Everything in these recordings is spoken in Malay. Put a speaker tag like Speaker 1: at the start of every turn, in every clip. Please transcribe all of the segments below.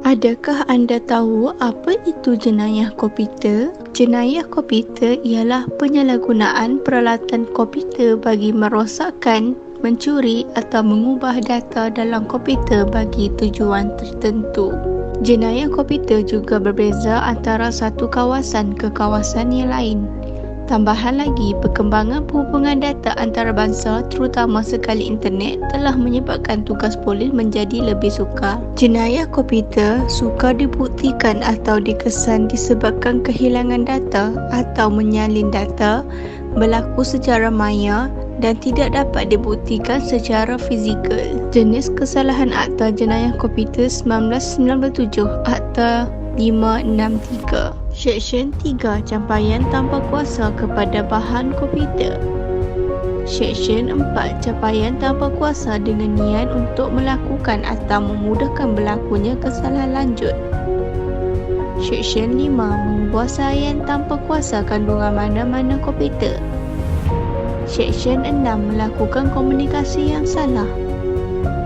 Speaker 1: Adakah anda tahu apa itu jenayah komputer? Jenayah komputer ialah penyalahgunaan peralatan komputer bagi merosakkan, mencuri atau mengubah data dalam komputer bagi tujuan tertentu. Jenayah komputer juga berbeza antara satu kawasan ke kawasan yang lain. Tambahan lagi, perkembangan penghubungan data antarabangsa terutama sekali internet telah menyebabkan tugas polis menjadi lebih sukar. Jenayah komputer sukar dibuktikan atau dikesan disebabkan kehilangan data atau menyalin data, berlaku secara maya dan tidak dapat dibuktikan secara fizikal. Jenis kesalahan Akta Jenayah Komputer 1997, Akta 563. Seksyen 3. Campaian tanpa kuasa kepada bahan komputer. Seksyen 4. Campaian tanpa kuasa dengan niat untuk melakukan atau memudahkan berlakunya kesalahan lanjut. Seksyen 5. Penguasaan tanpa kuasa kandungan mana-mana komputer. Seksyen 6. Melakukan komunikasi yang salah.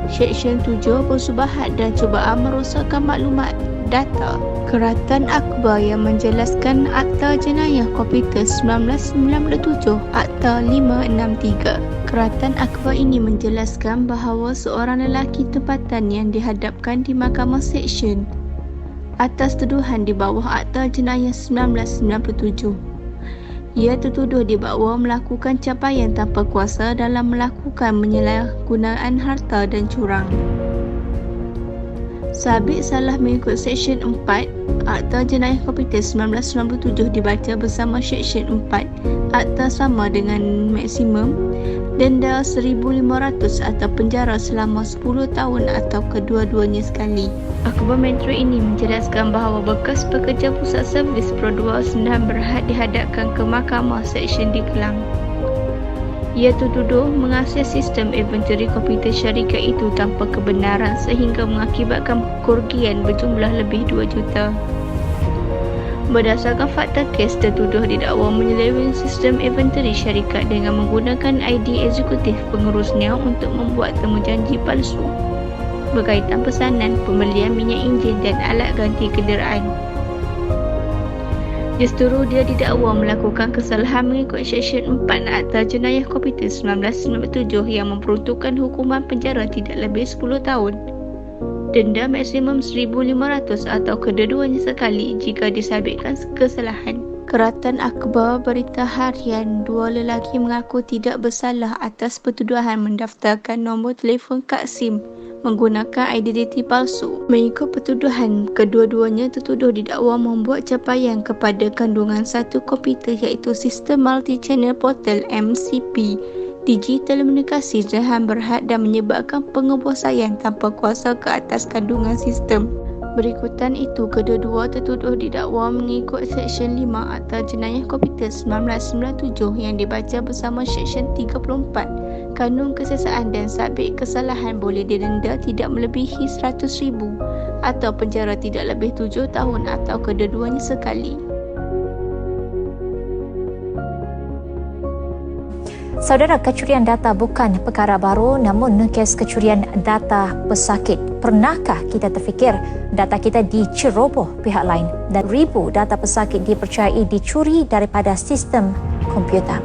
Speaker 1: Seksyen 7. Persubahat dan cubaan merosakkan maklumat data. Keratan Akbar yang menjelaskan Akta Jenayah Komputer 1997, Akta 563. Keratan Akbar ini menjelaskan bahawa seorang lelaki tempatan yang dihadapkan di Mahkamah Seksyen atas tuduhan di bawah Akta Jenayah 1997. Ia tertuduh didakwa melakukan capaian tanpa kuasa dalam melakukan penyalahgunaan harta dan curang. Sabit salah mengikut Seksyen 4 Akta Jenayah Komputer 1997 dibaca bersama Seksyen 4 Akta sama dengan maksimum denda RM1,500 atau penjara selama 10 tahun atau kedua-duanya sekali. Akhbar Metro ini menjelaskan bahawa bekas pekerja pusat servis Pro 29 berhad dihadapkan ke Mahkamah Seksyen di Kelang. Ia tertuduh mengakses sistem inventory komputer syarikat itu tanpa kebenaran sehingga mengakibatkan kerugian berjumlah lebih 2 juta. Berdasarkan fakta kes, tertuduh didakwa menyeleweng sistem inventory syarikat dengan menggunakan ID eksekutif pengurusnya untuk membuat temujanji palsu berkaitan pesanan, pembelian minyak enjin dan alat ganti kenderaan. Justru dia didakwa melakukan kesalahan mengikut Seksyen 4 Akta Jenayah Komputer 1997 yang memperuntukkan hukuman penjara tidak lebih 10 tahun, denda maksimum RM1,500 atau kedua-duanya sekali jika disabitkan kesalahan. Keratan Akbar Berita Harian, dua lelaki mengaku tidak bersalah atas pertuduhan mendaftarkan nombor telefon kad SIM menggunakan identiti palsu. Mengikut pertuduhan, kedua-duanya tertuduh didakwa membuat capaian kepada kandungan satu komputer iaitu Sistem Multi-Channel Portal MCP digitelekomunikasi dengan berhad dan menyebabkan penguasaan tanpa kuasa ke atas kandungan sistem. Berikutan itu, kedua-dua tertuduh didakwa mengikut Seksyen 5 Akta Jenayah Komputer 1997 yang dibaca bersama Seksyen 34 Kanun Kesiasaan dan sabit kesalahan boleh didenda tidak melebihi RM100,000 atau penjara tidak lebih 7 tahun atau kedua-duanya sekali.
Speaker 2: Saudara, kecurian data bukan perkara baru, namun kes kecurian data pesakit. Pernahkah kita terfikir data kita diceroboh pihak lain dan ribu data pesakit dipercayai dicuri daripada sistem komputer?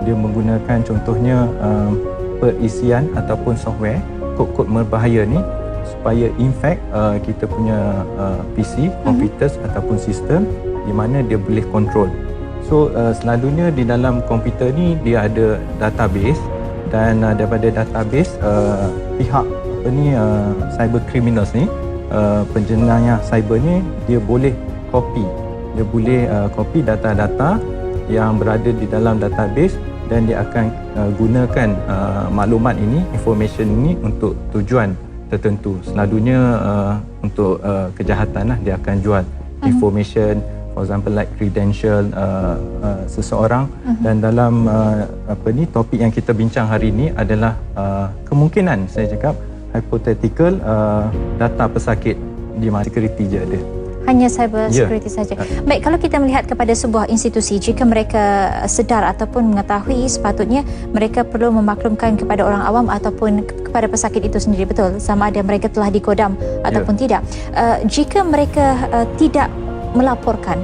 Speaker 3: Dia menggunakan contohnya perisian ataupun software kod-kod berbahaya ni supaya infect kita punya PC, komputer ataupun sistem di mana dia boleh control. So selalunya di dalam komputer ni dia ada database dan daripada database pihak cyber criminals ni, penjenayah cyber ni dia boleh copy data-data yang berada di dalam database dan dia akan gunakan maklumat ini, information ini untuk tujuan tertentu. Selalunya untuk kejahatan lah, dia akan jual information, for example like credential seseorang. Dan dalam topik yang kita bincang hari ini adalah kemungkinan, saya cakap hypothetical, data pesakit di mana security je ada.
Speaker 2: Hanya cyber security saja. Baik, kalau kita melihat kepada sebuah institusi, jika mereka sedar ataupun mengetahui, sepatutnya mereka perlu memaklumkan kepada orang awam ataupun kepada pesakit itu sendiri, betul? Sama ada mereka telah dikodam ataupun tidak. Jika mereka tidak melaporkan,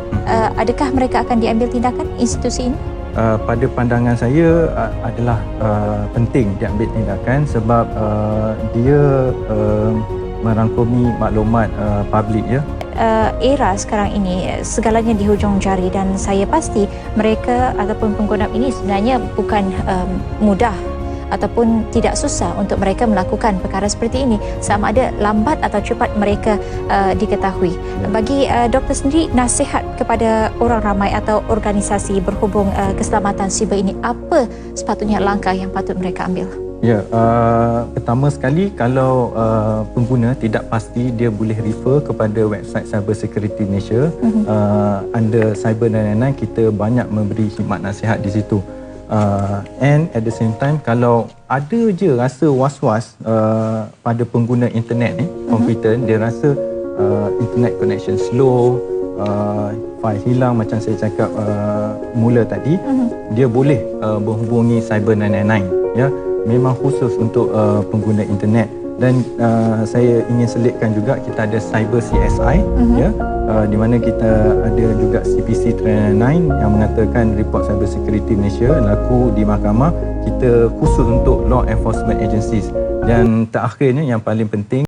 Speaker 2: adakah mereka akan diambil tindakan institusi ini?
Speaker 3: Pada pandangan saya adalah penting diambil tindakan sebab dia merangkumi maklumat publik, ya.
Speaker 2: Era sekarang ini segalanya di hujung jari dan saya pasti mereka ataupun pengguna ini sebenarnya bukan mudah ataupun tidak susah untuk mereka melakukan perkara seperti ini, sama ada lambat atau cepat mereka diketahui. Bagi doktor sendiri, nasihat kepada orang ramai atau organisasi berhubung keselamatan siber ini, apa sepatutnya langkah yang patut mereka ambil?
Speaker 3: Ya, pertama sekali, kalau pengguna tidak pasti, dia boleh refer kepada website Cyber Security Malaysia. Under Cyber 999 kita banyak memberi khidmat nasihat di situ. And at the same time, kalau ada je rasa was-was pada pengguna internet ni, komputer, dia rasa internet connection slow, file hilang macam saya cakap mula tadi, dia boleh menghubungi Cyber 999, ya. Memang khusus untuk pengguna internet. Dan saya ingin selitkan juga, kita ada Cyber CSI, ya, di mana kita ada juga CPC 399 yang mengatakan report Cyber Security Malaysia laku di mahkamah. Kita khusus untuk law enforcement agencies. Dan terakhirnya, yang paling penting,